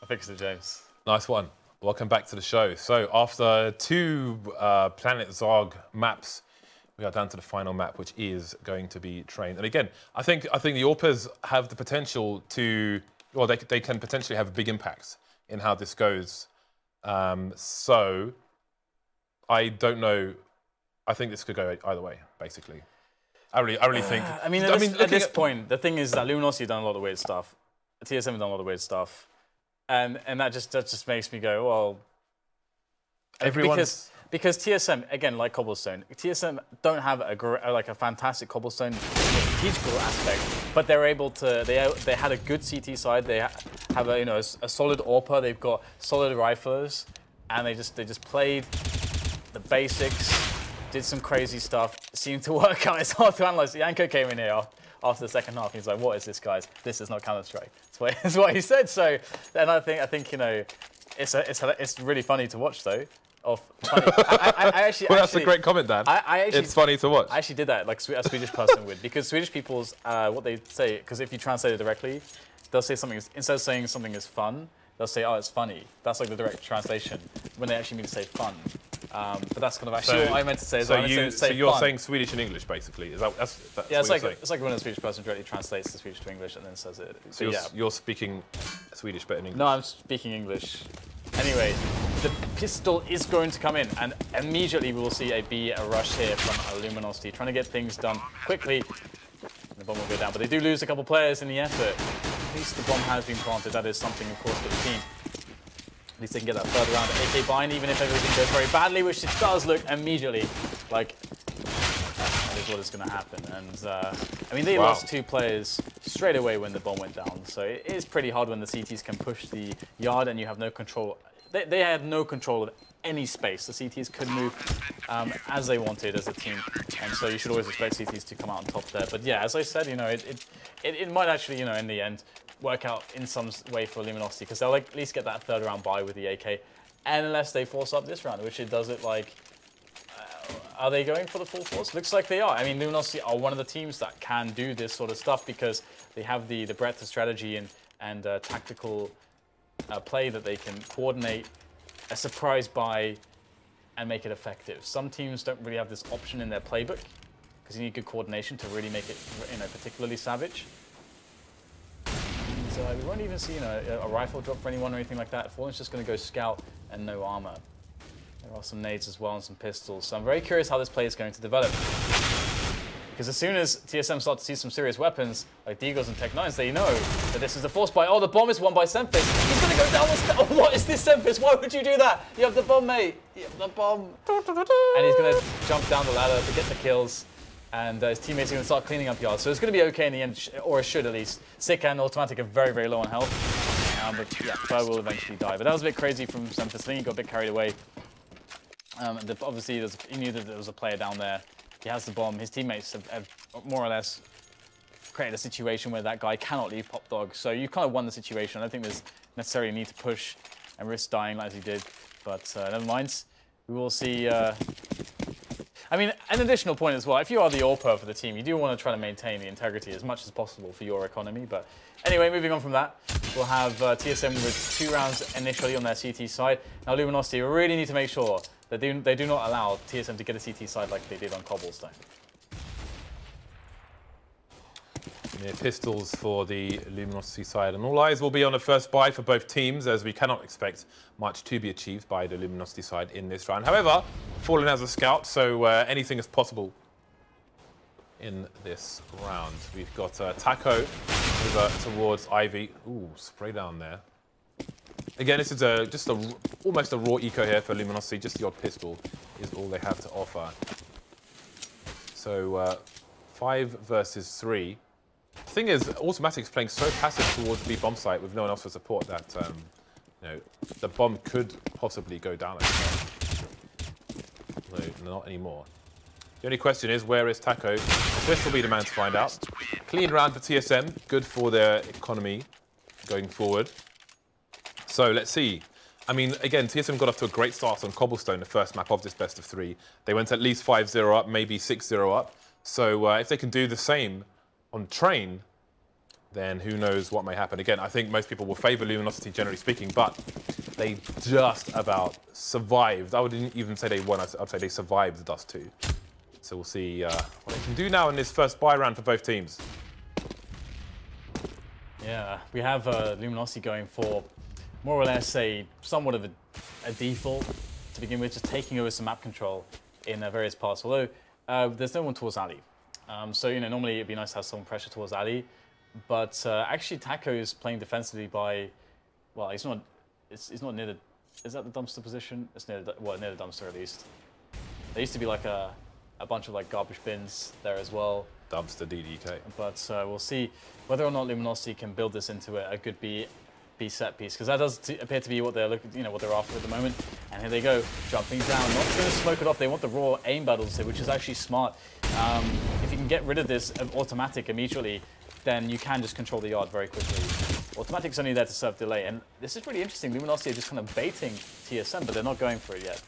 I think it's the James. Nice one. Welcome back to the show. So after 2 Planet Zog maps, we are down to the final map, which is going to be trained. And again, I think the AWPers have the potential to, well, they can potentially have big impacts in how this goes. So I don't know. I think this could go either way, basically. I really think. I mean, at this point, the thing is that Luminosity have done a lot of weird stuff. TSM have done a lot of weird stuff, and that just makes me go, well, because TSM, again, like Cobblestone, TSM don't have a fantastic Cobblestone strategical aspect, but they're able to. They had a good CT side. They have a solid AWPer. They've got solid riflers, and they just played the basics. Did some crazy stuff, seemed to work out. It's hard to analyze. Yanko came in here after the second half. He's like, "What is this, guys? This is not Counter-Strike." That's what he said. So then I think it's really funny to watch though. I actually, well, that's a great comment, Dan. It's funny to watch. I actually did that like a Swedish person would, because Swedish people's what they say, because if you translate it directly, they'll say something instead of saying something is fun, they'll say, "Oh, it's funny." That's like the direct translation when they actually mean to say fun. But that's kind of actually what I meant to say. So you're saying Swedish and English, basically? Is that's yeah, it's like when a Swedish person directly translates the Swedish to English and then says it. So you're speaking Swedish, but in English. No, I'm speaking English. Anyway, the pistol is going to come in, and immediately we will see a rush here from Luminosity, trying to get things done quickly. The bomb will go down, but they do lose a couple players in the effort. At least the bomb has been planted. That is something, of course, for the team. At least they can get that third round at AK bind, even if everything goes very badly, which it does look immediately like that is what is going to happen. And I mean, they lost 2 players straight away when the bomb went down. So it is pretty hard when the CTs can push the yard and you have no control. They had no control of any space. The CTs could move as they wanted as a team, and so you should always expect CTs to come out on top there. But yeah, as I said, it might actually, in the end, work out in some way for Luminosity, because they'll at least get that third round bye with the AK, unless they force up this round, which it does it like. Are they going for the full force? Looks like they are. I mean, Luminosity are one of the teams that can do this sort of stuff because they have the breadth of strategy and tactical play that they can coordinate a surprise buy and make it effective. Some teams don't really have this option in their playbook because you need good coordination to really make it, particularly savage. So we won't even see a rifle drop for anyone or anything like that. Fallen's just going to go scout and no armor. There are some nades as well and some pistols. So I'm very curious how this play is going to develop. Because as soon as TSM start to see some serious weapons, like Deagles and Tech-9s, they know that this is the force buy. Oh, the bomb is won by SEMPHIS. He's going to go down the oh, what is this, SEMPHIS? Why would you do that? You have the bomb, mate. You have the bomb. And he's going to jump down the ladder to get the kills. And his teammates are going to start cleaning up yards. So it's going to be okay in the end, or it should at least. Sick and autimatic are very, very low on health. But yeah, Fire will eventually die. But that was a bit crazy from SEMPHIS. I think he got a bit carried away. Obviously, he knew that there was a player down there. He has the bomb. His teammates have more or less created a situation where that guy cannot leave Pop Dog. So you kind of won the situation. I don't think there's necessarily a need to push and risk dying as he did. But never mind. We will see. I mean, an additional point as well. If you are the AWPer for the team, you do want to try to maintain the integrity as much as possible for your economy. But anyway, moving on from that, we'll have TSM with 2 rounds initially on their CT side. Now, Luminosity really need to make sure that they do not allow TSM to get a CT side like they did on Cobblestone. Yeah, pistols for the Luminosity side, and all eyes will be on the first buy for both teams, as we cannot expect much to be achieved by the Luminosity side in this round. However, Fallen has a scout, so anything is possible in this round. We've got Taco over towards Ivy. Ooh, spray down there. Again, this is just almost a raw eco here for Luminosity. Just the odd pistol is all they have to offer. So 5 versus 3. The thing is, autimatic's playing so passive towards the B bomb site with no one else for support that the bomb could possibly go down. No, not anymore. The only question is, where is Taco? This will be the man to find out. Clean round for TSM, good for their economy going forward. So let's see. I mean, again, TSM got off to a great start on Cobblestone, the first map of this best of 3. They went at least 5-0 up, maybe 6-0 up. So if they can do the same on Train, then who knows what may happen. Again, I think most people will favour Luminosity, generally speaking, but they just about survived. I wouldn't even say they won, I'd say they survived the Dust 2. So we'll see what they can do now in this first buy round for both teams. Yeah, we have Luminosity going for more or less somewhat of a default to begin with, just taking over some map control in various parts, although there's no one towards Ali. So, you know, normally it'd be nice to have some pressure towards Ali, but actually Taco is playing defensively by, well, he's not near the, is that the dumpster position? It's near the, well, near the dumpster at least. There used to be like a bunch of like garbage bins there as well. Dumpster DDK. But we'll see whether or not Luminosity can build this into a good B set piece, because that does appear to be what they're looking, you know, what they're after at the moment. And here they go, jumping down, not going to smoke it off. They want the raw aim battles here, which is actually smart. If you can get rid of this autimatic immediately, then you can just control the yard very quickly. Automatic's only there to serve delay, and this is really interesting. Luminosity are just kind of baiting TSM, but they're not going for it yet.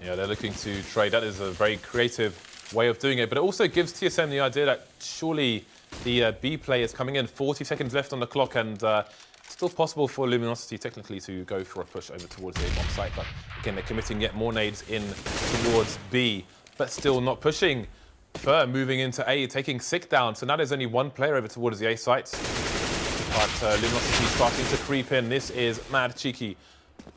Yeah, they're looking to trade. That is a very creative way of doing it, but it also gives TSM the idea that surely the B play is coming in. 40 seconds left on the clock, and still possible for Luminosity technically to go for a push over towards the A-bomb site, but again, they're committing yet more nades in towards B, but still not pushing. Fer moving into A, taking Sick down, so now there's only one player over towards the A sites. But Luminosity starting to creep in. This is mad cheeky.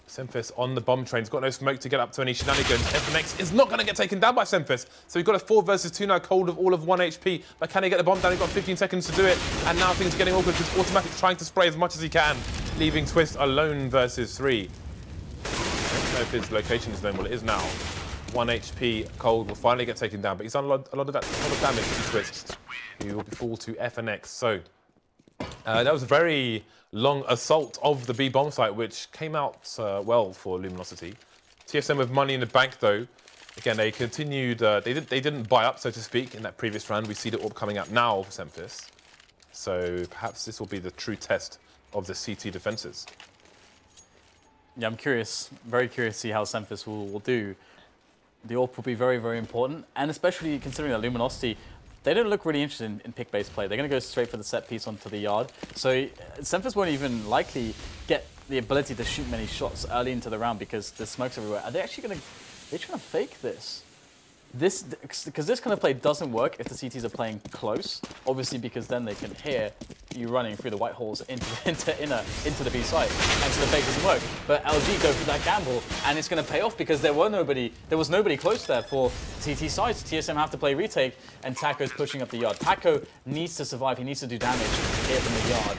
SEMPHIS on the bomb train. He's got no smoke to get up to any shenanigans. FNX is not going to get taken down by SEMPHIS. So we've got a 4 versus 2 now, cold of all of 1 HP. But can he get the bomb down? He's got 15 seconds to do it. And now things are getting awkward because autimatic's trying to spray as much as he can, leaving Twistzz alone versus 3. I don't know if his location is known. Well, it is now. 1 HP, cold will finally get taken down. But he's done a lot of damage to Twistzz, who will fall to FNX. So that was a very long assault of the B bomb site, which came out well for Luminosity. TSM with money in the bank, though. Again, they continued. They didn't buy up, so to speak, in that previous round. We see the orb coming out now for SEMPHIS. So perhaps this will be the true test of the CT defenses. Yeah, I'm curious, very curious to see how SEMPHIS will do. The orb will be very, very important, and especially considering that Luminosity, they don't look really interested in pick-based play. They're going to go straight for the set piece onto the yard. So SEMPHIS won't even likely get the ability to shoot many shots early into the round because there's smokes everywhere. Are they actually going to... They're trying to fake this. Because this kind of play doesn't work if the CTs are playing close. Obviously, because then they can hear you running through the white holes into the B site, and so the fake doesn't work. But LG go for that gamble, and it's going to pay off because there was nobody close there for CT sides. TSM have to play retake, and Taco's pushing up the yard. Taco needs to survive. He needs to do damage here from the yard.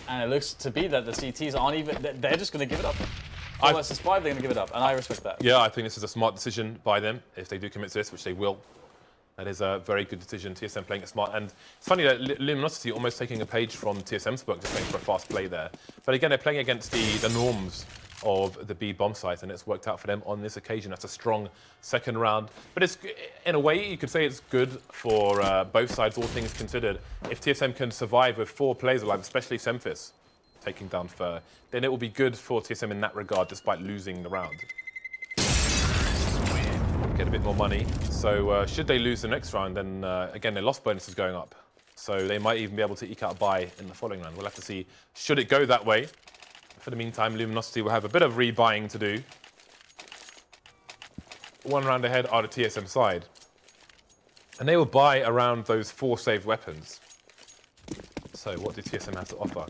And it looks to be that the CTs aren't even... They're just going to give it up. 4 versus 5, they're going to give it up, and I respect that. Yeah, I think this is a smart decision by them, if they do commit to this, which they will. That is a very good decision, TSM playing it smart. And it's funny that Luminosity almost taking a page from TSM's book, just playing for a fast play there. But again, they're playing against the norms of the B bomb site, and it's worked out for them on this occasion. That's a strong second round. But it's, in a way, you could say it's good for both sides, all things considered. If TSM can survive with 4 players alive, especially SEMPHIS taking down Fer, then it will be good for TSM in that regard, despite losing the round. Get a bit more money. So should they lose the next round, then again, their loss bonus is going up. So they might even be able to eke out a bye in the following round. We'll have to see, should it go that way. For the meantime, Luminosity will have a bit of rebuying to do. 1 round ahead are the TSM side. And they will buy around those 4 saved weapons. So what do TSM have to offer?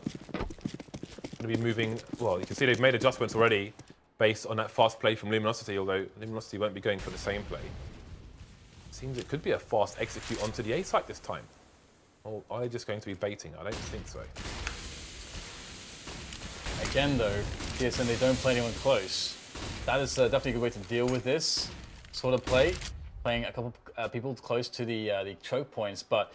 Going to be moving, well, you can see they've made adjustments already based on that fast play from Luminosity, although Luminosity won't be going for the same play. Seems it could be a fast execute onto the A site this time. Or are they just going to be baiting? I don't think so. Again, though, TSM, they don't play anyone close. That is definitely a good way to deal with this sort of play, playing a couple people close to the choke points, but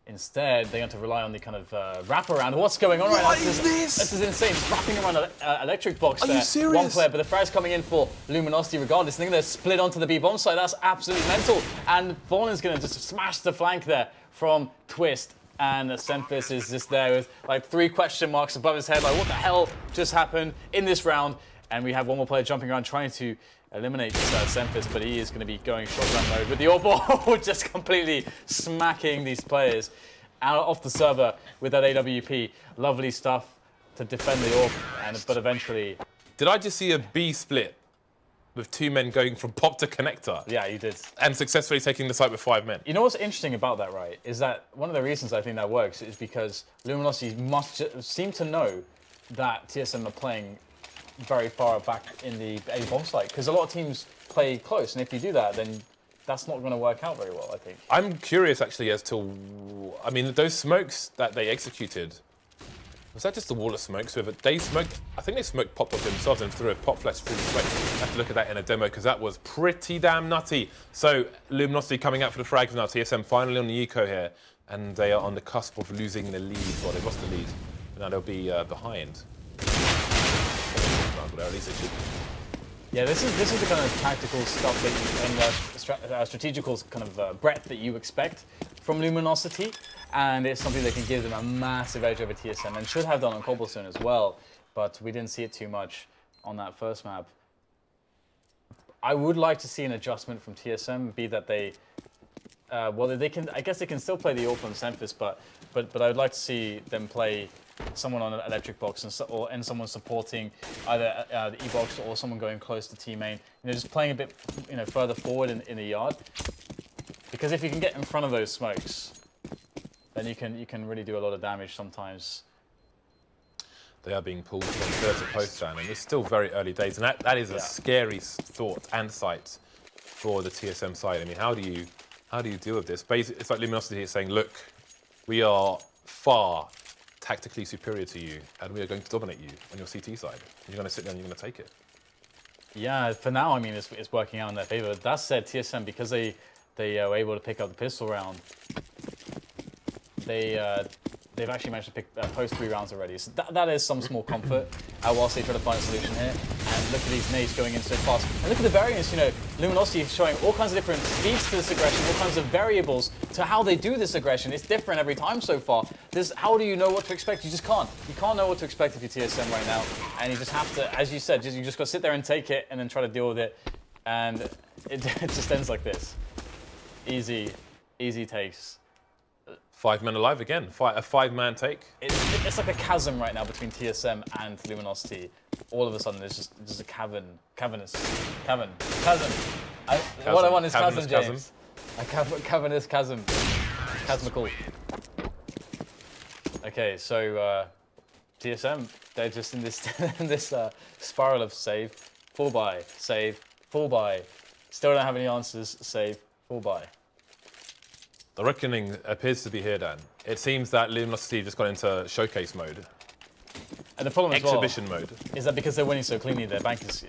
instead, they're going to rely on the kind of wraparound. What's going on right now? What is this? This is insane. It's wrapping around an electric box there. Are you serious? 1 player, but the Friesen coming in for Luminosity regardless. I think they're split onto the B bomb side. That's absolutely mental. And Fallen's going to just smash the flank there from Twistzz. And SEMPHIS is just there with like 3 question marks above his head. Like, what the hell just happened in this round? And we have 1 more player jumping around trying to eliminate SEMPHIS, but he is going to be going shotgun mode with the orb ball, just completely smacking these players. out off the server with that AWP. Lovely stuff to defend the AWP, but eventually... Did I just see a B split with 2 men going from pop to connector? Yeah, you did. And successfully taking the site with 5 men. You know what's interesting about that, right, is that one of the reasons I think that works is because Luminosity must seem to know that TSM are playing very far back in the A bomb site, because a lot of teams play close, and if you do that, then that's not going to work out very well, I think. I'm curious, actually, as to... I mean, those smokes that they executed, was that just a wall of smokes? They smoked... I think they smoked pop up themselves and threw a pop flash through the smoke. I have to look at that in a demo, because that was pretty damn nutty. So, Luminosity coming out for the frags now. TSM finally on the eco here, and they are on the cusp of losing the lead. Well, they lost the lead, but now they'll be behind. Well, at least they should. Yeah, this is the kind of tactical stuff that and strategical kind of breadth that you expect from Luminosity, and it's something that can give them a massive edge over TSM, and should have done on Cobblestone as well, but we didn't see it too much on that first map. I would like to see an adjustment from TSM, be that they, well, they can. I guess they can still play the AWP on SEMPHIS, but I would like to see them play someone on an electric box and someone supporting either the E-box or someone going close to teammate. You know, just playing a bit, you know, further forward in the yard. Because if you can get in front of those smokes, then you can really do a lot of damage sometimes. They are being pulled from third to post down, and it's still very early days, and that is a scary thought and sight for the TSM side. I mean, how do you deal with this? Basically, it's like Luminosity is saying, look, we are far tactically superior to you, and we are going to dominate you on your CT side. And you're going to sit there and you're going to take it. Yeah, for now, I mean, it's working out in their favor. That said, TSM, because they were able to pick up the pistol round, they've actually managed to pick post 3 rounds already. So that is some small comfort whilst they try to find a solution here. And look at these nades going in so fast. And look at the variance, you know, Luminosity is showing all kinds of different speeds to this aggression, all kinds of variables to how they do this aggression. It's different every time so far. How do you know what to expect? You just can't. You can't know what to expect if you're TSM right now. And you just have to, as you said, you just got to sit there and take it and then try to deal with it. And it just ends like this. Easy takes. 5 men alive again. A 5-man take. It's like a chasm right now between TSM and Luminosity. All of a sudden, there's just a chasm. What I want is chasm, James. A cavernous chasm. Chasmical. Okay, so TSM, they're just in this spiral of save, full buy, save, full buy. Still don't have any answers. Save, full buy. The reckoning appears to be here, Dan. It seems that Luminosity just got into showcase mode. And the problem Exhibition mode. Is that because they're winning so cleanly, their bank is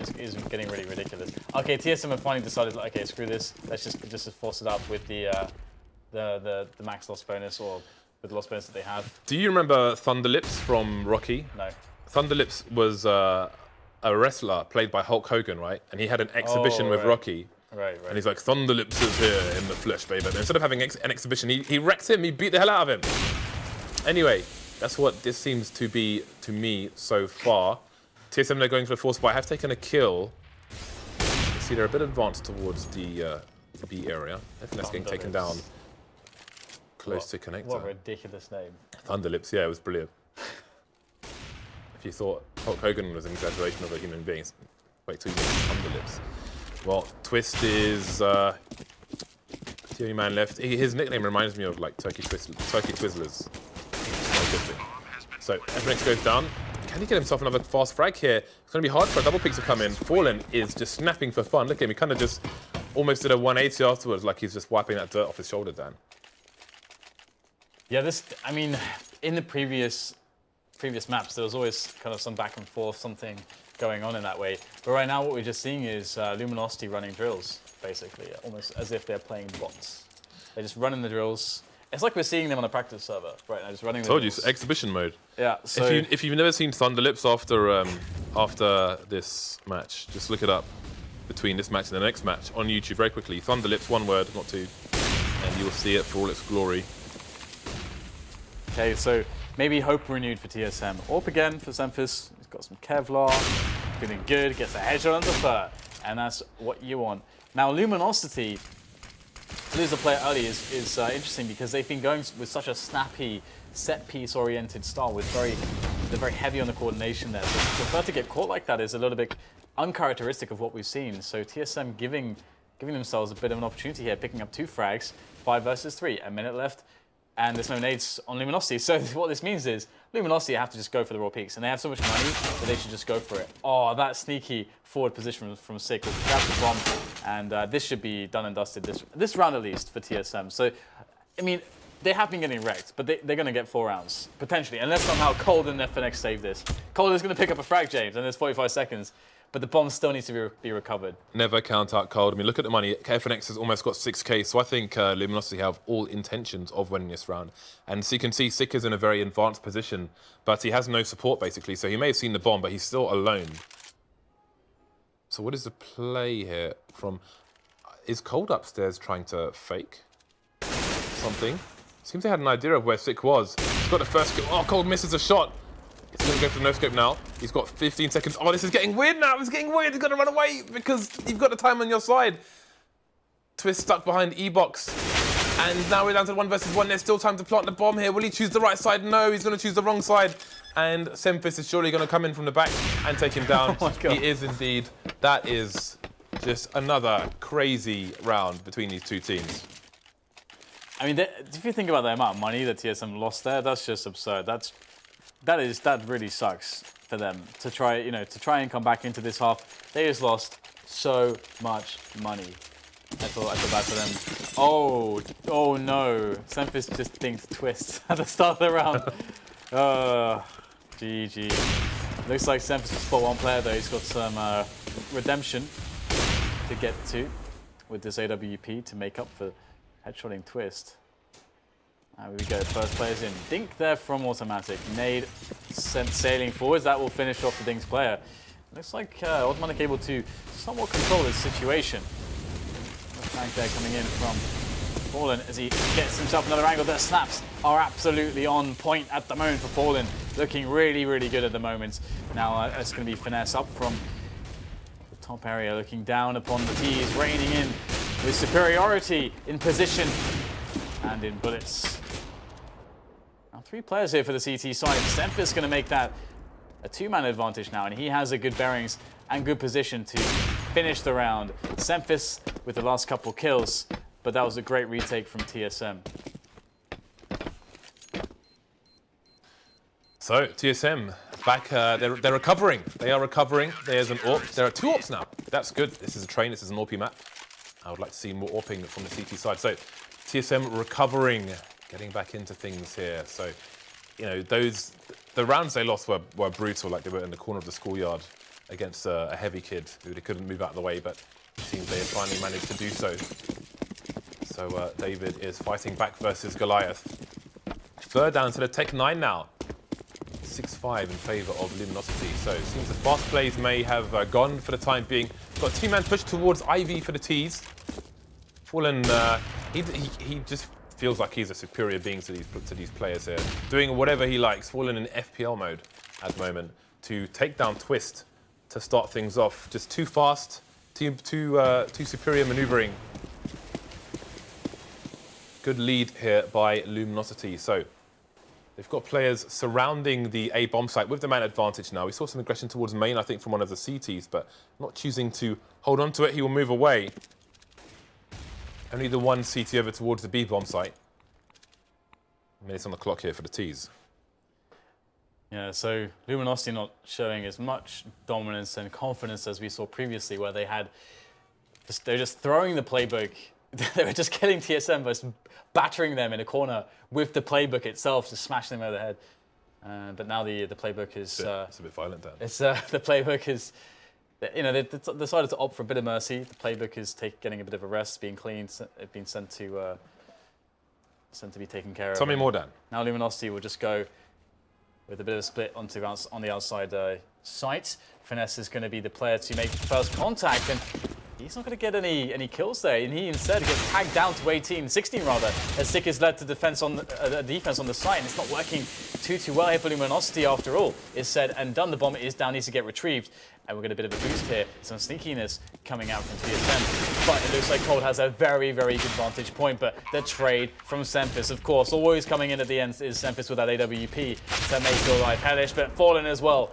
getting really ridiculous. Okay, TSM have finally decided, like, okay, screw this. Let's just force it up with the max loss bonus, or with the loss bonus that they have. Do you remember Thunderlips from Rocky? No. Thunderlips was a wrestler played by Hulk Hogan, right? And he had an exhibition with Rocky. Right. And he's like, Thunderlips is here in the flesh, baby. And instead of having an exhibition, he wrecked him, he beat the hell out of him. Anyway, that's what this seems to be to me so far. TSM, they're going for the force buy. Have taken a kill. You see they're a bit advanced towards the B area. FNS getting taken down close to connector. What a ridiculous name. Thunderlips, yeah, it was brilliant. If you thought Hulk Hogan was an exaggeration of a human being, wait till you see Thunderlips. Well, Twistzz is the only man left. His nickname reminds me of like Turkey Twizzlers. So FNX goes down. Can he get himself another fast frag here? It's going to be hard for a double pick to come in. Fallen is just snapping for fun. Look at him. He kind of just almost did a 180 afterwards, like he's just wiping that dirt off his shoulder, Dan. Yeah, I mean, in the previous maps, there was always kind of some back and forth, something going on in that way. But right now, what we're just seeing is Luminosity running drills, basically, almost as if they're playing bots. They're just running the drills. It's like we're seeing them on a practice server right now, just running the drills. Told you, it's exhibition mode. Yeah, so... If you've never seen Thunderlips after this match, just look it up between this match and the next match on YouTube very quickly. Thunderlips, one word, not two, and you'll see it for all its glory. Okay, so maybe hope renewed for TSM. AWP again for SEMPHIS. He's got some Kevlar, feeling good, gets a headshot on the fur, and that's what you want. Now, Luminosity lose a player early is interesting because they've been going with such a snappy, set-piece oriented style with they're very heavy on the coordination there. So for Fer to get caught like that is a little bit uncharacteristic of what we've seen. So TSM giving themselves a bit of an opportunity here, picking up 2 frags, 5 versus 3, a minute left, and there's no nades on Luminosity. So what this means is Luminosity have to just go for the raw peaks, and they have so much money that they should just go for it. Oh, that sneaky forward position from Sick will grab the bomb, and this should be done and dusted this round at least for TSM. So, I mean, they have been getting wrecked, but they're going to get 4 rounds, potentially, unless somehow Cold and FNX save this. Cold is going to pick up a frag, James, and there's 45 seconds. But the bomb still needs to be recovered. Never count out Cold. I mean, look at the money. FNX has almost got 6K, so I think Luminosity have all intentions of winning this round. And so you can see Sick is in a very advanced position, but he has no support, basically. So he may have seen the bomb, but he's still alone. So what is the play here from... Is Cold upstairs trying to fake something? Seems they had an idea of where Sick was. He's got the first skill. Oh, Cold misses a shot. He's going to go for the no-scope now. He's got 15 seconds. Oh, this is getting weird now. It's getting weird. He's got to run away because you've got the time on your side. Twistzz stuck behind E-box. And now we're down to 1 versus 1. There's still time to plant the bomb here. Will he choose the right side? No, he's going to choose the wrong side. And SEMPHIS is surely going to come in from the back and take him down. Oh my God. He is indeed. That is just another crazy round between these two teams. I mean, if you think about the amount of money that TSM lost there, that's just absurd. That really sucks for them to try and come back into this half. They just lost so much money. I feel bad for them. Oh no! SEMPHIS just dinked Twistzz at the start of the round. GG. Looks like SEMPHIS will spot 1 player though. He's got some redemption to get to with this AWP to make up for headshotting Twistzz. Here we go, first player's in. Dink there from autimatic. Nade sent sailing forwards. That will finish off the Dink's player. Looks like autimatic able to somewhat control this situation. The flank there coming in from Fallen as he gets himself another angle. The snaps are absolutely on point at the moment for Fallen. Looking really, really good at the moment. Now it's going to be Finesse up from the top area, looking down upon the T's, raining in with superiority in position and in bullets. Now 3 players here for the CT side. SEMPHIS is going to make that a 2-man advantage now, and he has a good bearings and good position to finish the round. SEMPHIS with the last couple kills, but that was a great retake from TSM. So TSM back, they're recovering. They are recovering. There's an AWP. There are 2 AWPs now. That's good. This is a train. This is an AWP map. I would like to see more AWPing from the CT side. So TSM recovering, getting back into things here. So, you know, the rounds they lost were brutal, like they were in the corner of the schoolyard against a heavy kid who they couldn't move out of the way, but it seems they have finally managed to do so. So David is fighting back versus Goliath. Third down to the Tech 9 now. 6-5 in favour of Luminosity. So it seems the fast plays may have gone for the time being. Got a 2-man push towards Ivy for the T's. Fallen, he just feels like he's a superior being to these players here. Doing whatever he likes. Fallen in FPL mode at the moment to take down Twistzz to start things off. Just too fast, too superior manoeuvring. Good lead here by Luminosity. So they've got players surrounding the A bomb site with the man advantage now. We saw some aggression towards main, I think, from one of the CTs, but not choosing to hold on to it. He will move away. Only the 1 CT over towards the B bomb site. Minutes on the clock here for the T's. Yeah, so Luminosity not showing as much dominance and confidence as we saw previously, where they're just throwing the playbook. They were just getting TSM, just battering them in a corner with the playbook itself, just smashing them over the head. But now the playbook is... it's a bit violent, Dan. The playbook is... You know, they decided to opt for a bit of mercy. The playbook is getting a bit of a rest, being cleaned, being sent to be taken care of. Tell me more, Dan. Now Luminosity will just go with a bit of a split on the outside site. Finesse is going to be the player to make first contact, and he's not going to get any kills there, and he instead gets tagged down to 16 rather, as Sick is led to defense on the site, and it's not working too well here for Luminosity after all is said and done. The bomb is down, needs to get retrieved, and we're going to get a bit of a boost here. Some sneakiness coming out from TSM, but it looks like Cold has a very good vantage point, but the trade from SEMPHIS, of course, always coming in at the end is SEMPHIS with that AWP to make your life hellish, but Fallen as well,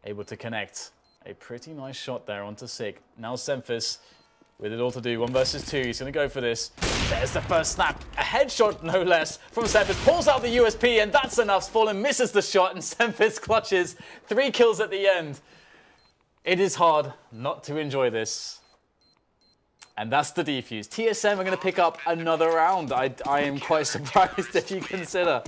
able to connect. A pretty nice shot there onto Sick. Now SEMPHIS with it all to do. 1 versus 2. He's going to go for this. There's the first snap. A headshot, no less, from SEMPHIS. Pulls out the USP, and that's enough. Fallen misses the shot, and SEMPHIS clutches. 3 kills at the end. It is hard not to enjoy this. And that's the defuse. TSM are going to pick up another round. I am quite surprised if you consider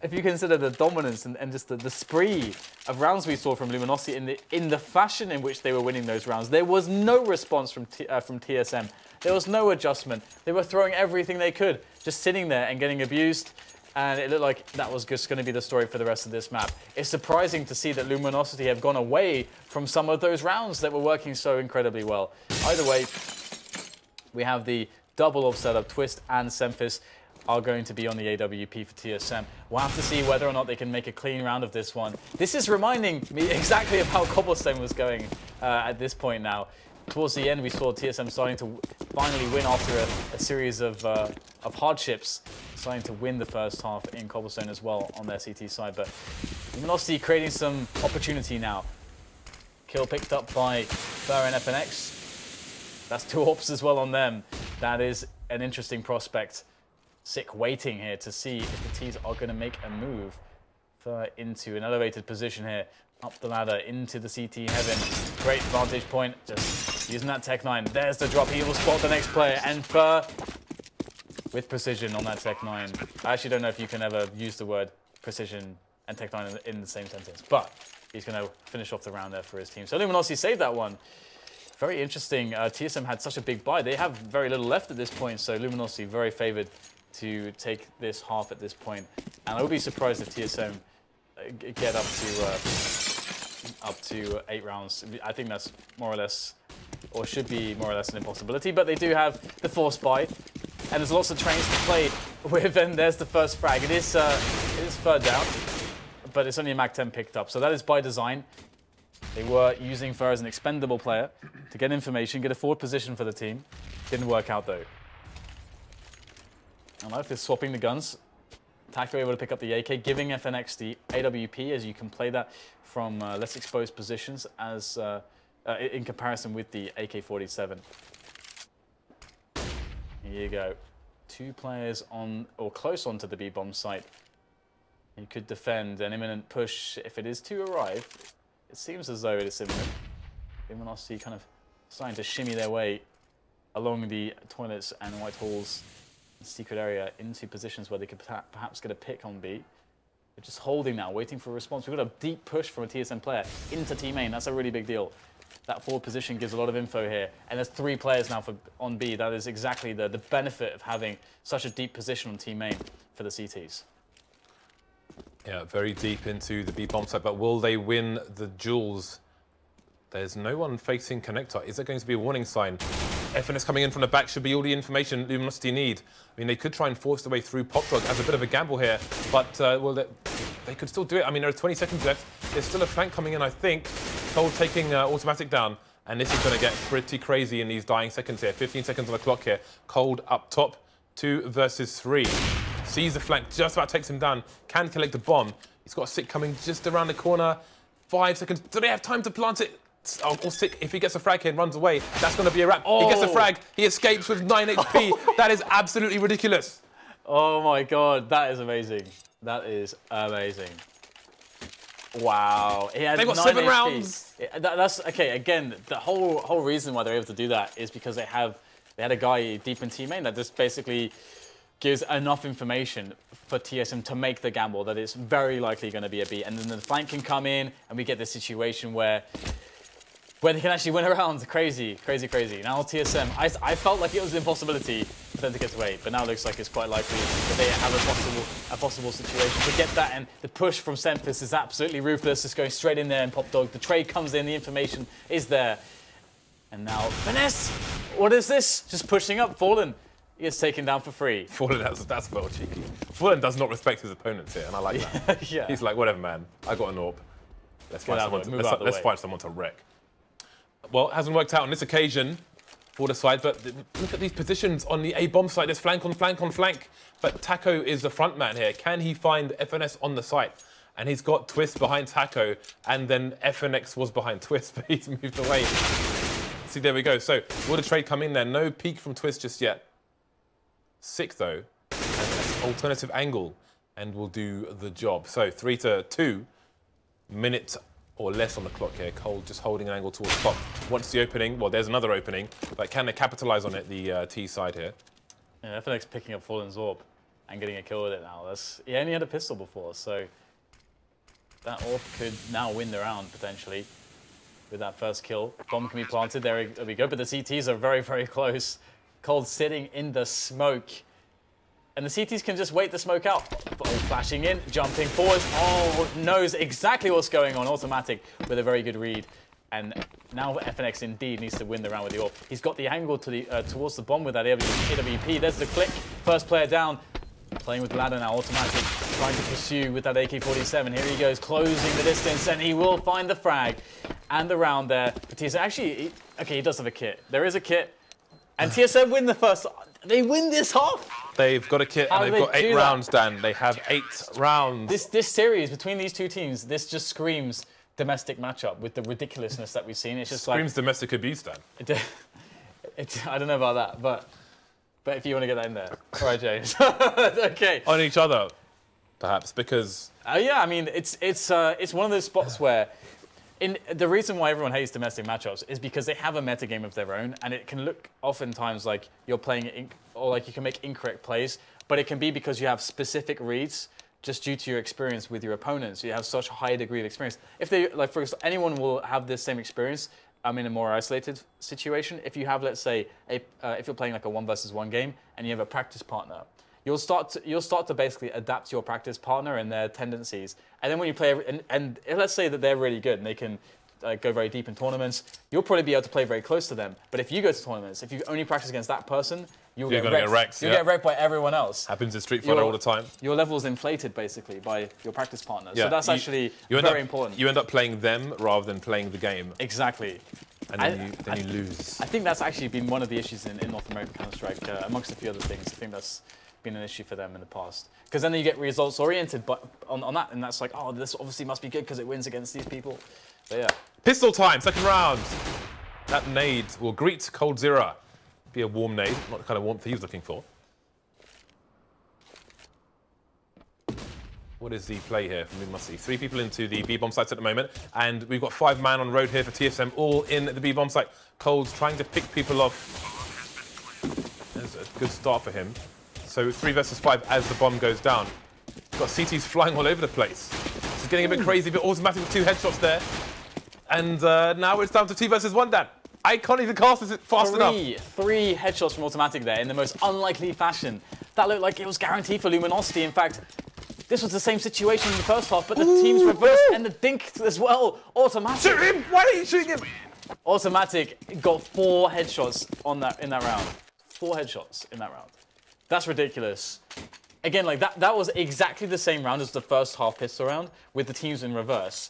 the dominance and just the spree of rounds we saw from Luminosity in the fashion in which they were winning those rounds. There was no response from TSM. There was no adjustment. They were throwing everything they could, just sitting there and getting abused. And it looked like that was just going to be the story for the rest of this map. It's surprising to see that Luminosity have gone away from some of those rounds that were working so incredibly well. Either way, we have the double of setup. Twistzz and SEMPHIS are going to be on the AWP for TSM. We'll have to see whether or not they can make a clean round of this one. This is reminding me exactly of how Cobblestone was going at this point now. Towards the end, we saw TSM starting to finally win after a series of hardships, starting to win the first half in Cobblestone as well on their CT side. But Luminosity creating some opportunity now. Kill picked up by Pujan FNS. That's 2 ops as well on them. That is an interesting prospect. Waiting here to see if the T's are going to make a move into an elevated position here. Up the ladder into the CT heaven. Great vantage point. Just using that Tech 9. There's the drop. He will spot the next player. And Fur with precision on that Tech 9. I actually don't know if you can ever use the word precision and Tech 9 in the same sentence. But he's going to finish off the round there for his team. So Luminosity saved that one. Very interesting. TSM had such a big buy. They have very little left at this point. So Luminosity very favored to take this half at this point. And I would be surprised if TSM get up to 8 rounds. I think that's more or less, or should be more or less an impossibility. But they do have the force buy, and there's lots of trains to play with. And there's the first frag. It is 3rd down, but it's only a Mac 10 picked up. So that is by design. They were using Fur as an expendable player to get information, get a forward position for the team. Didn't work out though. And Life is swapping the guns. Tacio able to pick up the AK, giving FNX the AWP, as you can play that from less exposed positions as in comparison with the AK-47. Here you go. 2 players on or close onto the B-bomb site. You could defend an imminent push if it is to arrive. It seems as though it is imminent. Luminosity kind of starting to shimmy their way along the toilets and white halls. Secret area into positions where they could perhaps get a pick on B. They're just holding now, waiting for a response. We've got a deep push from a TSM player into Team main. That's a really big deal. That forward position gives a lot of info here. And there's 3 players now on B. That is exactly the benefit of having such a deep position on Team main for the CTs. Yeah, very deep into the B bomb side, but will they win the duels? There's no one facing connector. Is there going to be a warning sign? FNS coming in from the back should be all the information Luminosity need. I mean, they could try and force their way through Pop Drug as a bit of a gamble here, but well, they could still do it. I mean, there are 20 seconds left. There's still a flank coming in, I think. Cold taking automatic down, and this is going to get pretty crazy in these dying seconds here. 15 seconds on the clock here. Cold up top, 2 versus 3. Sees the flank, just about takes him down. Can collect the bomb. He's got a Sick coming just around the corner. 5 seconds. Do they have time to plant it? Or Sick, if he gets a frag here and runs away, that's going to be a wrap. Oh. He gets a frag, he escapes with 9 HP. That is absolutely ridiculous. Oh my god, that is amazing. That is amazing. Wow. He had They've got 9 7 HP. rounds. That's okay. Again, the whole reason why they're able to do that is because they had a guy deep in team main that just basically gives enough information for TSM to make the gamble that it's very likely going to be a B. And then the flank can come in, and we get this situation where they can actually win a round. Crazy, crazy, crazy. Now TSM, I felt like it was an impossibility for them to get away, but now it looks like it's quite likely that they have a possible situation to get that. And the push from SEMPHIS is absolutely ruthless. It's going straight in there and Pop Dog. The trade comes in, the information is there. And now Finesse! What is this? Just pushing up. Fallen. He gets taken down for free. Fallen, that's well cheeky. Fallen does not respect his opponents here, and I like that. Yeah. He's like, whatever, man. I got an AWP. Let's find someone to wreck. Well, it hasn't worked out on this occasion for the side, but look at these positions on the A bomb side. There's flank on flank on flank. But Taco is the front man here. Can he find FNS on the site? And he's got Twistzz behind Taco, and then FNX was behind Twistzz, but he's moved away. See, there we go. So, will the trade come in there? No peek from Twistzz just yet. Sick, though. And alternative angle, and will do the job. So, 3-2. Minute or less on the clock here. Cold just holding an angle towards top. What's the opening? Well, there's another opening. But can they capitalize on it, the T side here? Yeah, FNX picking up Fallen's AWP and getting a kill with it now. He only had a pistol before, so that AWP could now win the round, potentially, with that first kill. Bomb can be planted. There we go. But the CTs are very, very close. Cold sitting in the smoke. And the CTs can just wait the smoke out. Oh, flashing in, jumping forwards. Oh, knows exactly what's going on. Autimatic with a very good read. And now FNX indeed needs to win the round with the AWP. He's got the angle to the towards the bomb with that AWP. There's the click. First player down. Playing with ladder now. Autimatic trying to pursue with that AK-47. Here he goes, closing the distance, and he will find the frag and the round there. But TSM actually, okay, he does have a kit. There is a kit. And TSM win the first. They win this half. They've got a kit and they've got 8 rounds, Dan. They have 8 rounds. This series between these two teams, this just screams domestic matchup with the ridiculousness that we've seen. It's just screams domestic abuse, Dan. I don't know about that, but if you want to get that in there, all right, James. Okay. On each other, perhaps, because yeah, I mean it's one of those spots where. The reason why everyone hates domestic matchups is because they have a metagame of their own, and it can look oftentimes like you're playing or like you can make incorrect plays, but it can be because you have specific reads just due to your experience with your opponents. You have such a high degree of experience. If they, like for example, anyone will have this same experience in a more isolated situation. If you have, let's say, if you're playing like a 1 versus 1 game and you have a practice partner, you'll start to basically adapt your practice partner and their tendencies. And then when you play, and let's say that they're really good and they can go very deep in tournaments, you'll probably be able to play very close to them. But if you go to tournaments, if you only practice against that person, you'll get wrecked. You'll get wrecked by everyone else. Happens in Street Fighter all the time. Your level's inflated basically by your practice partner. Yeah, so that's actually very important. You end up playing them rather than playing the game. Exactly. And then you lose. I think that's actually been one of the issues in North American Counter-Strike, amongst a few other things. I think that's been an issue for them in the past. Because then you get results oriented on that, and that's like, oh, this obviously must be good because it wins against these people. But yeah. Pistol time, second round. That nade will greet coldzera. Be a warm nade, not the kind of warmth he was looking for. What is the play here from Luminosity? 3 people into the B-bomb sites at the moment, and we've got 5 man on road here for TSM, all in the B-bomb site. Cold's trying to pick people off. There's a good start for him. So 3 versus 5 as the bomb goes down. Got CTs flying all over the place. This is getting a bit crazy, but Autimatic with 2 headshots there. And now it's down to 2 versus 1, Dan. I can't even cast this fast enough. 3 headshots from Autimatic there in the most unlikely fashion. That looked like it was guaranteed for Luminosity. In fact, this was the same situation in the first half, but the teams reversed and the dink as well. Autimatic. Shoot him! Why are you shooting him? Autimatic got 4 headshots in that round. 4 headshots in that round. That's ridiculous. Again, like that was exactly the same round as the first half pistol round with the teams in reverse.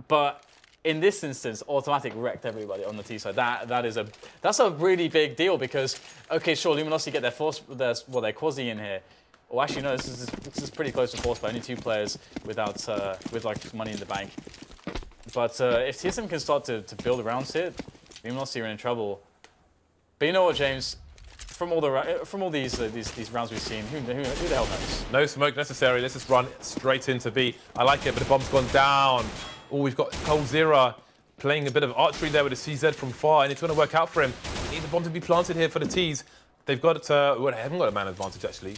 But in this instance, Autimatic wrecked everybody on the T side. That's a really big deal because, okay, sure, Luminosity get their quasi in here. Well, actually, no, this is pretty close to force by only 2 players without with like money in the bank. But if TSM can start to build rounds here, Luminosity are in trouble. But you know what, James? From all these rounds we've seen, who the hell knows? No smoke necessary. Let's just run straight into B. I like it, but the bomb's gone down. Oh, we've got coldzera playing a bit of archery there with a CZ from far, and it's going to work out for him. Need the bomb to be planted here for the T's. They've got well, they haven't got a man advantage actually.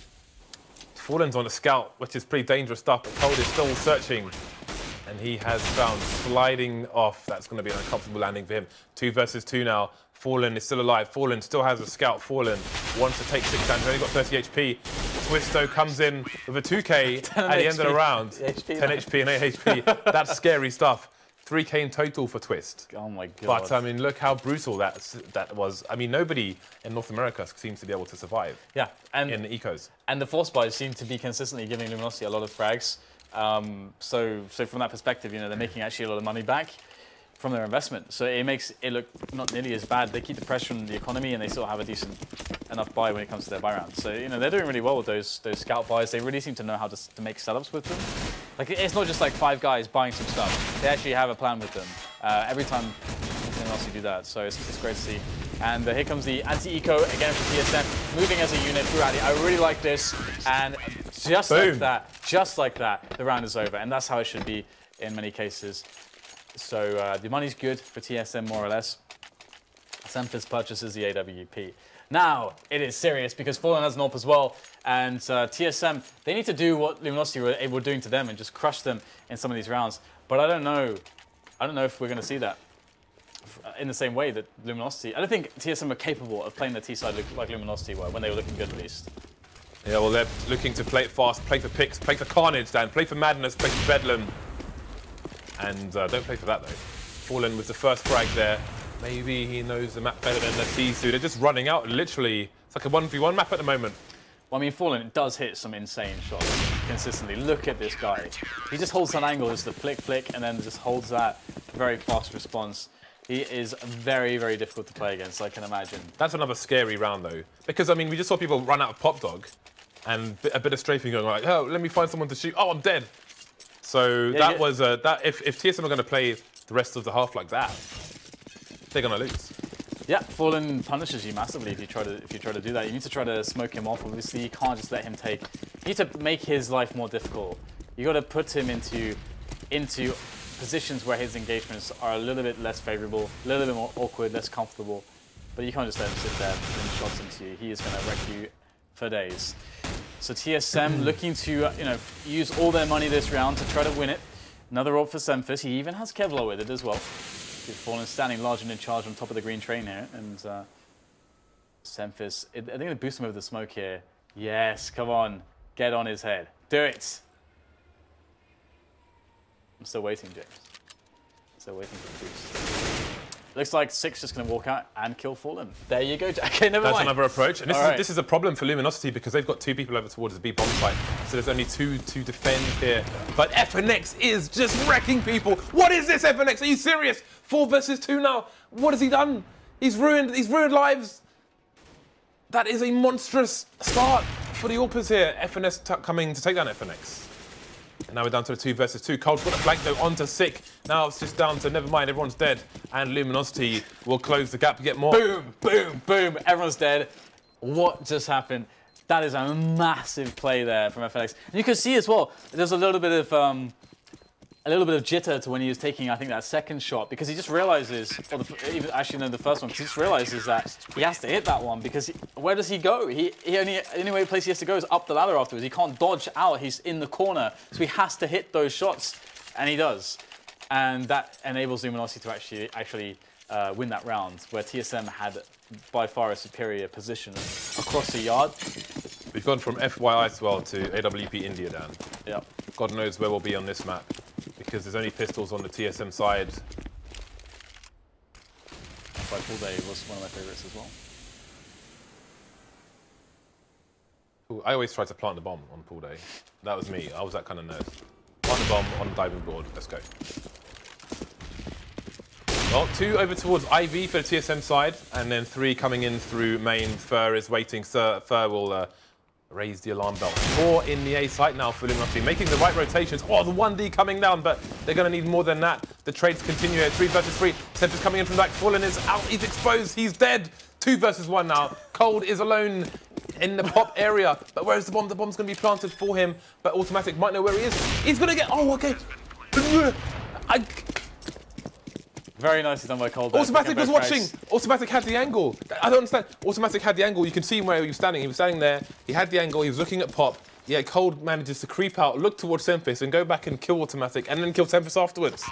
Fallen's on a scout, which is pretty dangerous stuff, but Cold is still searching. And he has found sliding off. That's going to be an uncomfortable landing for him. 2 versus 2 now. Fallen is still alive. Fallen still has a scout. Fallen wants to take 6 damage. He's only got 30 HP. Twistzz comes in with a 2K at the end of the round. 10 HP and 8 HP. That's scary stuff. 3K in total for Twistzz. Oh my god. But I mean, look how brutal that was. I mean, nobody in North America seems to be able to survive. Yeah, and in the ecos. And the force buys seem to be consistently giving Luminosity a lot of frags. So from that perspective, you know, they're making actually a lot of money back from their investment. So it makes it look not nearly as bad. They keep the pressure on the economy, and they still have a decent enough buy when it comes to their buy round. So, you know, they're doing really well with those scout buys. They really seem to know how to make setups with them. Like, it's not just like 5 guys buying some stuff. They actually have a plan with them. Every time Luminosity do that, so it's great to see. And here comes the anti-eco again for TSM, moving as a unit throughout it. I really like this, and just like that, the round is over, and that's how it should be in many cases. So the money's good for TSM more or less. SEMPHIS purchases the AWP. Now it is serious because Fallen has an AWP as well, and TSM, they need to do what Luminosity were doing to them and just crush them in some of these rounds. But I don't know if we're going to see that in the same way that Luminosity. I don't think TSM are capable of playing the T side like Luminosity were when they were looking good at least. Yeah, well, they're looking to play it fast, play for picks, play for carnage, Dan, play for madness, play for bedlam. And don't play for that, though. Fallen with the first frag there. Maybe he knows the map better than the T's do. They're just running out, literally. It's like a 1v1 map at the moment. Well, I mean, Fallen does hit some insane shots consistently. Look at this guy. He just holds that angle, just the flick, flick, and then just holds that very fast response. He is very, very difficult to play against, I can imagine. That's another scary round, though. Because, I mean, we just saw people run out of Pop Dog and a bit of strafing going like, oh, let me find someone to shoot. Oh, I'm dead. So yeah, that was, if TSM are going to play the rest of the half like that, they're going to lose. Yeah, Fallen punishes you massively if you try to do that. You need to try to smoke him off. Obviously, you can't just let him take. You need to make his life more difficult. You got to put him into positions where his engagements are a little bit less favorable, a little bit more awkward, less comfortable. But you can't just let him sit there and shots into you. He is going to wreck you for days. So TSM looking to use all their money this round to try to win it. Another AWP for SEMPHIS. He even has Kevlar with it as well. Fallen standing large and in charge on top of the green train here, and SEMPHIS. I think they boost him over the smoke here. Yes, come on, get on his head, do it. I'm still waiting, James. Still waiting for the boost. Looks like Six just going to walk out and kill Fallen. There you go. Okay, never mind. That's another approach. And this is a problem for Luminosity because they've got 2 people over towards the B bomb site. So there's only 2 to defend here. But FNX is just wrecking people. What is this, FNX? Are you serious? 4 versus 2 now. What has he done? He's ruined lives. That is a monstrous start for the AWPers here. FNS coming to take down FNX. And now we're down to the 2 versus 2. Cold's got a flank though onto Sick. Now it's just down to never mind, everyone's dead. And Luminosity will close the gap to get more. Boom, boom, boom. Everyone's dead. What just happened? That is a massive play there from FNX. And you can see as well, there's a little bit of jitter to when he was taking, I think, that second shot, because he just realizes, or even actually no, the first one, because he just realizes that he has to hit that one, because where does he go? The only place he has to go is up the ladder afterwards. He can't dodge out. He's in the corner, so he has to hit those shots, and he does. And that enables Luminosity to actually win that round, where TSM had by far a superior position across the yard. We've gone from FYI as well to AWP India, Dan. Yeah. God knows where we'll be on this map, because there's only pistols on the TSM side. By Pool Day was one of my favorites as well. Ooh, I always try to plant the bomb on Pool Day. That was me. I was that kind of nerd. Plant the bomb on the diving board. Let's go. Well, 2 over towards IV for the TSM side, and then 3 coming in through main. Fur is waiting. Fur will raise the alarm bell. 4 in the A site now for Luminosity, making the right rotations. Oh, the 1D coming down, but they're going to need more than that. The trades continue here. 3 versus 3. SEMPHIS coming in from back. Fallen is out. He's exposed. He's dead. 2 versus 1 now. Cold is alone in the pop area. But where's the bomb? The bomb's going to be planted for him, but autimatic might know where he is. He's going to get... Oh, okay. Very nicely done by Cold. autimatic was watching. autimatic had the angle. I don't understand. autimatic had the angle. You can see where he was standing. He was standing there. He had the angle. He was looking at Pop. Yeah, Cold manages to creep out, look towards SEMPHIS, and go back and kill autimatic, and then kill SEMPHIS afterwards.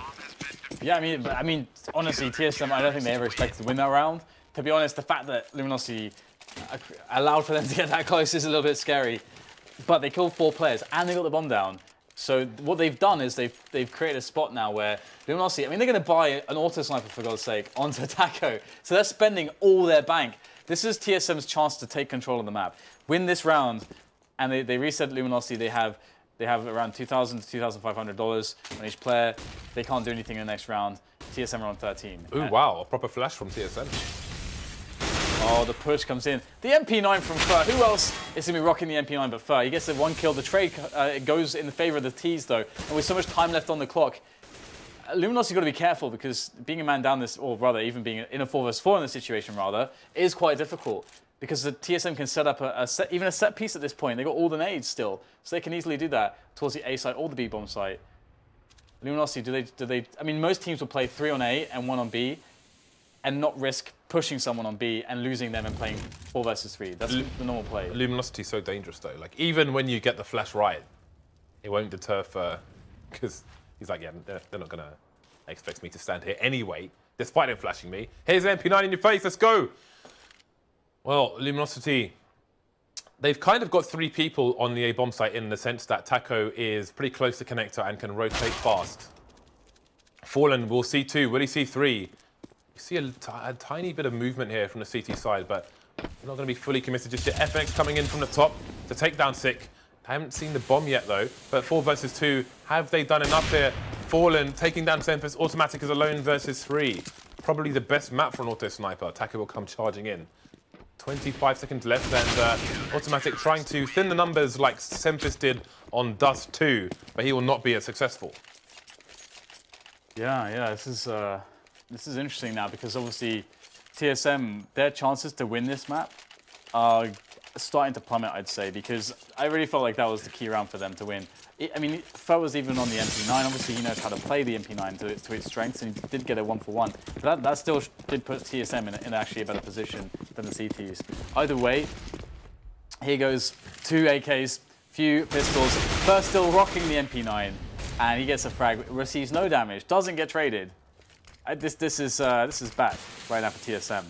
Yeah, I mean, honestly, TSM, I don't think they ever expected to win that round. To be honest, the fact that Luminosity allowed for them to get that close is a little bit scary. But they killed 4 players, and they got the bomb down. So what they've done is they've created a spot now where Luminosity, I mean, they're going to buy an auto sniper, for God's sake, onto Tacio. So they're spending all their bank. This is TSM's chance to take control of the map, win this round, and they reset Luminosity. They have around $2,000 to $2,500 on each player. They can't do anything in the next round. TSM are on 13. Ooh, wow, a proper flash from TSM. Oh, the push comes in. The MP9 from Fer. Who else is going to be rocking the MP9 but Fer? He gets the 1 kill. The trade goes in the favor of the T's, though. And with so much time left on the clock, Luminosity's got to be careful because being a man down this, or rather, even being in a 4 vs 4 in this situation, rather, is quite difficult. Because the TSM can set up even a set piece at this point. They've got all the nades still. So they can easily do that towards the A site or the B bomb site. Luminosity, do they? I mean, most teams will play 3 on A and 1 on B and not risk pushing someone on B and losing them and playing 4 vs 3. That's the normal play. Luminosity's so dangerous, though. Like, even when you get the flash right, it won't deter Fer. Because he's like, yeah, they're not going to expect me to stand here anyway, despite him flashing me. Here's an MP9 in your face. Let's go. Well, Luminosity, they've kind of got 3 people on the A bomb site in the sense that Tacio is pretty close to connector and can rotate fast. Fallen will see 2. Will he see 3? You see a tiny bit of movement here from the CT side, but we're not going to be fully committed just yet. FX coming in from the top to take down Sick. I haven't seen the bomb yet, though. But 4 vs 2, have they done enough here? Fallen taking down SEMPHIS. Autimatic is alone versus 3. Probably the best map for an auto sniper. Tacio will come charging in. 25 seconds left, and Autimatic trying to thin the numbers like SEMPHIS did on Dust 2, but he will not be as successful. Yeah, this is interesting now because obviously TSM, their chances to win this map are starting to plummet, I'd say, because I really felt like that was the key round for them to win. I mean, Fer was even on the MP9. Obviously, he knows how to play the MP9 to its strengths, and he did get a 1-for-1. But that still did put TSM in actually a better position than the CTs. Either way, here goes 2 AKs, few pistols. Fer still rocking the MP9, and he gets a frag, receives no damage, doesn't get traded. This is bad right now for TSM.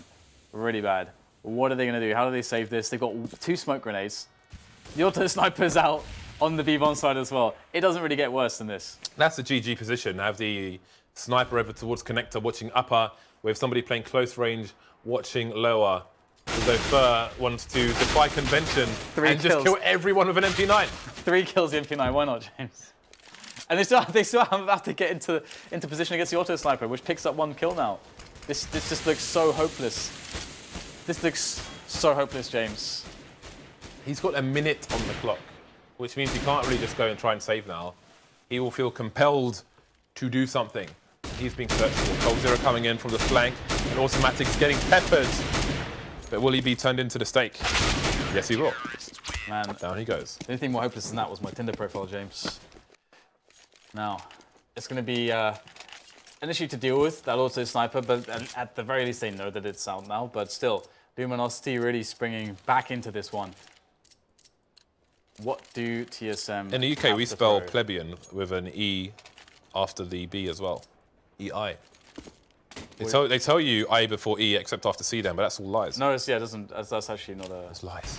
Really bad. What are they going to do? How do they save this? They've got 2 smoke grenades. The auto sniper's out on the B-bomb side as well. It doesn't really get worse than this. That's the GG position. Have the sniper over towards connector, watching upper, with somebody playing close range, watching lower. Although Fer wants to defy convention and just kill everyone with an MP9. 3 kills the MP9. Why not, James? And they still have to get into position against the auto sniper, which picks up 1 kill now. This just looks so hopeless. This looks so hopeless, James. He's got a minute on the clock, which means he can't really just go and try and save now. He will feel compelled to do something. He's being searched for. coldzera coming in from the flank, and Autimatic's getting peppered. But will he be turned into the stake? Yes, he will. Man, down he goes. The only thing more hopeless than that was my Tinder profile, James. Now, it's going to be an issue to deal with, that auto sniper, but at the very least they know that it's out now. But still, Luminosity really springing back into this one. What do TSM... In the UK, we spell plebeian with an E after the B as well. EI. They tell you I before E except after C then, but that's all lies. No, it doesn't. That's actually not a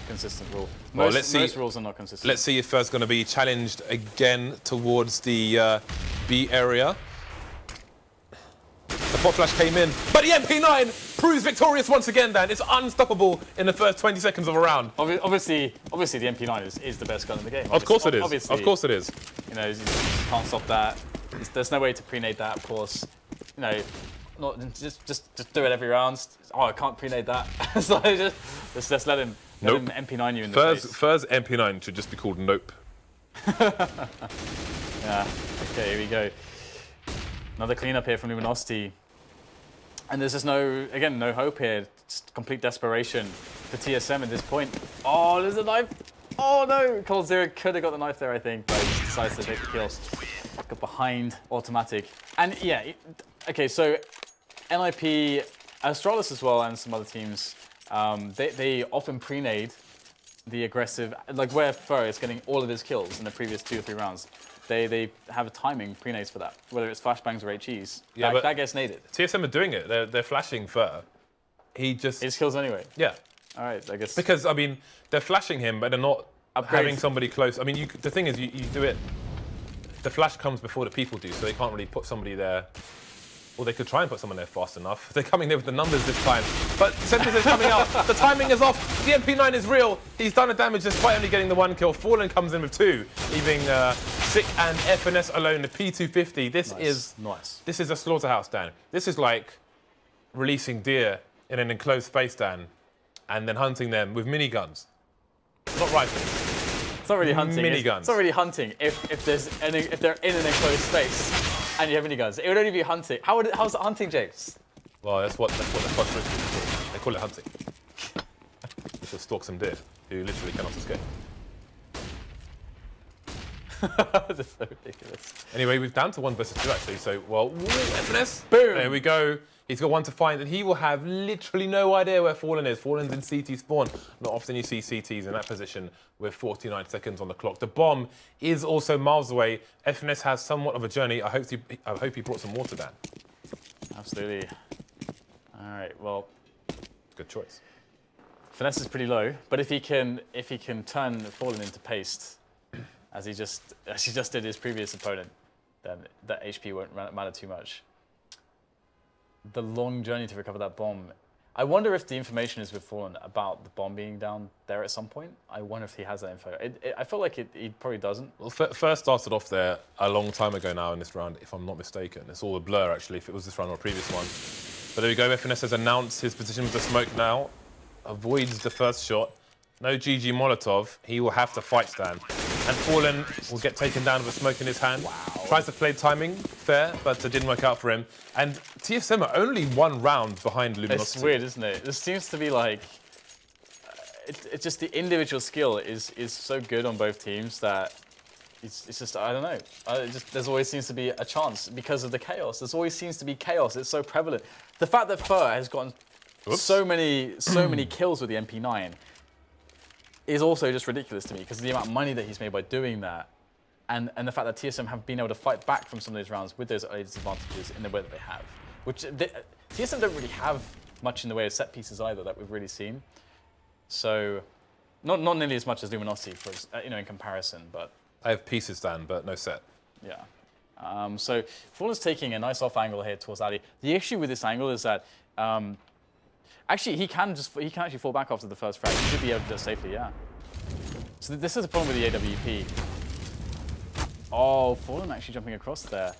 consistent rule. Well, most rules are not consistent. Let's see if Fer's going to be challenged again towards the B area. The pop flash came in, but the MP9 proves victorious once again, Dan. It's unstoppable in the first 20 seconds of a round. Obviously the MP9 is the best gun in the game. Of course it is. Of course it is. You know, you can't stop that. There's no way to pre-nade that, of course. You know, just do it every round. Oh, I can't pre-nade that. So just let him MP9 you in the face. Fer's MP9 should just be called Nope. Yeah. Okay, here we go. Another cleanup here from Luminosity. And there's just no hope here. Just complete desperation for TSM at this point. Oh, there's a knife. Oh no, coldzera could have got the knife there, I think, but he decides to take the kill. Got behind Autimatic. And yeah, okay, so NIP, Astralis as well, and some other teams, they often pre-nade the aggressive, like where Fer is getting all of his kills in the previous 2 or 3 rounds. They have a timing pre-nades for that, whether it's flashbangs or HEs. Yeah, that gets naded. TSM are doing it. They're flashing Fer. He kills anyway. Yeah. All right, I guess. Because, I mean, they're flashing him, but they're not having somebody close. I mean, the thing is, you do it the flash comes before the people do, so they can't really put somebody there. Or they could try and put someone there fast enough. They're coming there with the numbers this time. But SEMPHIS is coming out. The timing is off. The MP9 is real. He's done the damage despite only getting the 1 kill. Fallen comes in with 2, leaving Sick and FNS alone. The P250. This is a slaughterhouse, Dan. This is like releasing deer in an enclosed space, Dan, and then hunting them with miniguns. Not rifles. It's not really hunting. Miniguns. It's not really hunting if they're in an enclosed space. And you have miniguns. It would only be hunting. How's it hunting, James? Well, that's what the posh rich people call it. They call it hunting. You should stalk some deer who literally cannot escape. This is so ridiculous. Anyway, we're down to 1 versus 2 actually. So, well, FNS. Boom. There we go. He's got 1 to find, and he will have literally no idea where Fallen is. Fallen's in CT spawn. Not often you see CTs in that position with 49 seconds on the clock. The bomb is also miles away. FNS has somewhat of a journey. I hope he brought some water down. Absolutely. All right. Well, good choice. Finesse is pretty low, but if he can turn Fallen into paste, as he just did his previous opponent, then that HP won't matter too much. The long journey to recover that bomb. I wonder if the information is with Fallen about the bomb being down there at some point. I wonder if he has that info. I feel like he probably doesn't. Well, first started off there a long time ago now in this round, if I'm not mistaken. It's all a blur, actually, if it was this round or a previous one. But there we go. FNS has announced his position with the smoke now. Avoids the first shot. No GG Molotov. He will have to fight stand. And Fallen will get taken down with a smoke in his hand. Wow. Tries to play timing, fair, but it didn't work out for him. And TSM are only 1 round behind Luminosity. It's weird, isn't it? This seems to be like... It's just the individual skill is so good on both teams that it's just, I don't know. There's always seems to be a chance because of the chaos. There's always seems to be chaos. It's so prevalent. The fact that Fur has gotten so many kills with the MP9 is also just ridiculous to me because of the amount of money that he's made by doing that. And the fact that TSM have been able to fight back from some of those rounds with those early disadvantages in the way that they have. Which TSM don't really have much in the way of set pieces either that we've really seen. So, not nearly as much as Luminosity, in comparison, but... I have pieces, Dan, but no set. Yeah. So, Fallen's taking a nice off angle here towards Ali. The issue with this angle is that... actually, he can actually fall back after the first frag. He should be able to do it safely, yeah. So this is a problem with the AWP. Oh, Fallen actually jumping across there.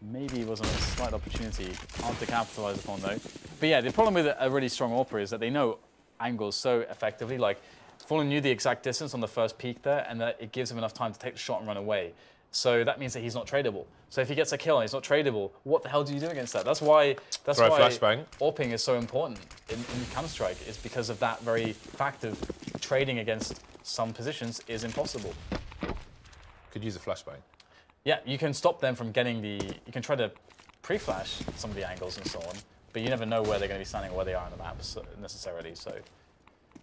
Maybe it was a slight opportunity. Hard to capitalize upon, though. But yeah, the problem with a really strong AWPer is that they know angles so effectively. Like, Fallen knew the exact distance on the first peak there, and that it gives him enough time to take the shot and run away. So that means that he's not tradable. So if he gets a kill and he's not tradable, what the hell do you do against that? That's why AWPing is so important in Counter-Strike, is because of that very fact of trading against some positions is impossible. Could use a flashbang. Yeah, you can stop them from getting the... You can try to pre-flash some of the angles and so on, but you never know where they're going to be standing or where they are on the map necessarily, so...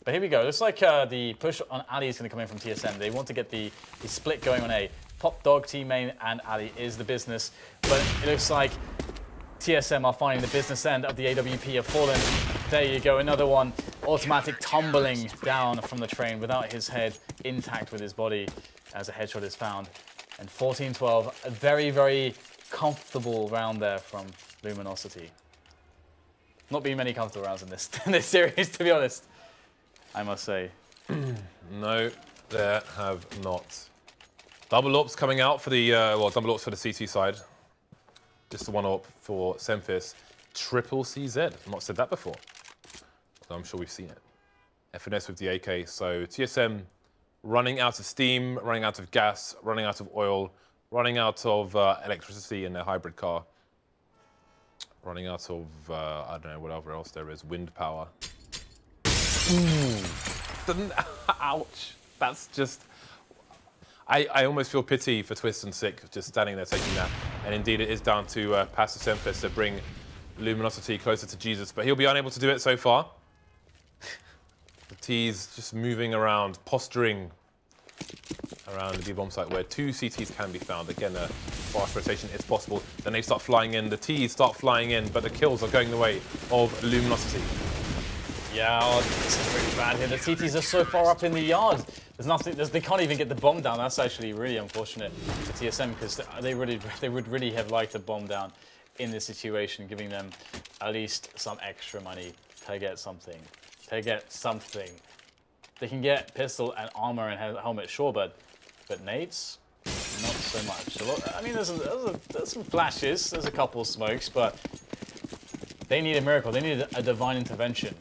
But here we go. Looks like the push on Ali is going to come in from TSM. They want to get the split going on A. Pop Dog, T-Main, and Ali is the business, but it looks like TSM are finding the business end of the AWP have fallen. There you go, another one. Autimatic tumbling down from the train without his head intact with his body as a headshot is found. And 14-12, a very, very comfortable round there from Luminosity. Not been many comfortable rounds in this series, to be honest, I must say. No, there have not. Double ops coming out for the, double ops for the CT side. Just the 1 op for SEMPHIS. Triple CZ. I've not said that before. So I'm sure we've seen it. FNS with the AK. So TSM running out of steam, running out of gas, running out of oil, running out of electricity in their hybrid car. Running out of, I don't know, whatever else there is. Wind power. Ouch. That's just... I almost feel pity for Twistzz and Sick just standing there taking that. And indeed, it is down to pass to SEMPHIS to bring Luminosity closer to Jesus. But he'll be unable to do it so far. The T's just moving around, posturing around the B-bomb site where 2 CTs can be found. Again, a fast rotation is possible. Then they start flying in. The T's start flying in, but the kills are going the way of Luminosity. Yeah, oh, this is really bad here. The CTs are so far up in the yard. There's nothing. They can't even get the bomb down. That's actually really unfortunate for TSM because they would really have liked a bomb down in this situation, giving them at least some extra money to get something. They can get pistol and armor and helmet, sure, but nades, not so much. I mean, there's some flashes. There's a couple of smokes, but they need a miracle. They need a divine intervention.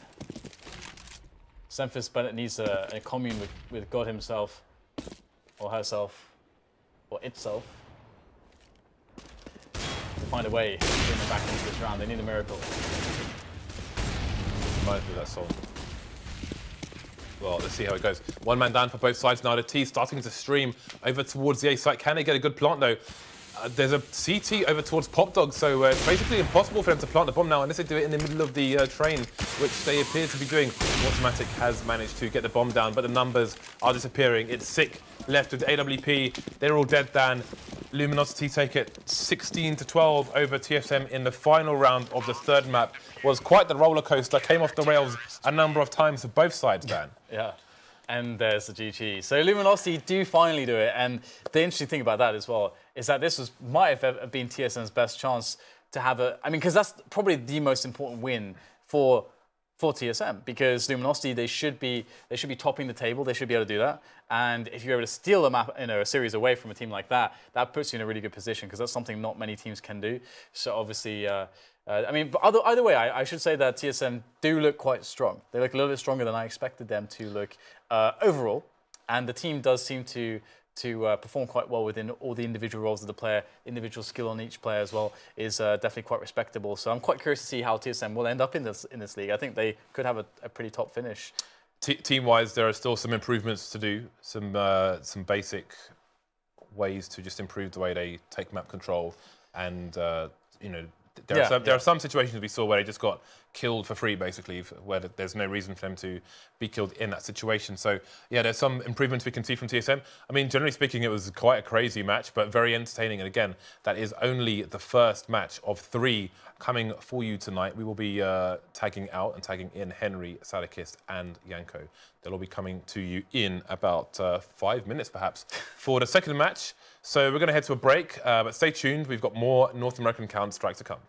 SEMPHIS Bennett needs a commune with God himself, or herself, or itself, to find a way to bring them back into this round. They need a miracle. Reminds me of that song. Well, let's see how it goes. One man down for both sides now. The T starting to stream over towards the A site. Can they get a good plant, though? There's a CT over towards Pop Dog, so it's basically impossible for them to plant the bomb now unless they do it in the middle of the train, which they appear to be doing. autimatic has managed to get the bomb down, but the numbers are disappearing. It's sick left with AWP. They're all dead, Dan. Luminosity take it 16-12 over TSM in the final round of the third map. Was quite the roller coaster. Came off the rails a number of times for both sides, Dan. Yeah. And there's the GG. So Luminosity do finally do it. And the interesting thing about that as well is that this might have been TSM's best chance to have I mean, because that's probably the most important win for TSM. Because Luminosity, they should be topping the table. They should be able to do that. And if you're able to steal a map, a series away from a team like that, that puts you in a really good position because that's something not many teams can do. So obviously, I mean, but either way, I should say that TSM do look quite strong. They look a little bit stronger than I expected them to look overall, and the team does seem to perform quite well within all the individual roles of the player. Individual skill on each player as well is definitely quite respectable. So I'm quite curious to see how TSM will end up in this league. I think they could have a pretty top finish. Team-wise, there are still some improvements to do, some basic ways to just improve the way they take map control, and you know. There are some situations we saw where they just got killed for free, basically, where there's no reason for them to be killed in that situation. So, yeah, there's some improvements we can see from TSM. I mean, generally speaking, it was quite a crazy match, but very entertaining. And again, that is only the first match of 3 coming for you tonight. We will be tagging out and tagging in Henry, Sadakist, and Yanko. They'll all be coming to you in about 5 minutes, perhaps, for the second match. So we're going to head to a break, but stay tuned. We've got more North American Counter-Strike to come.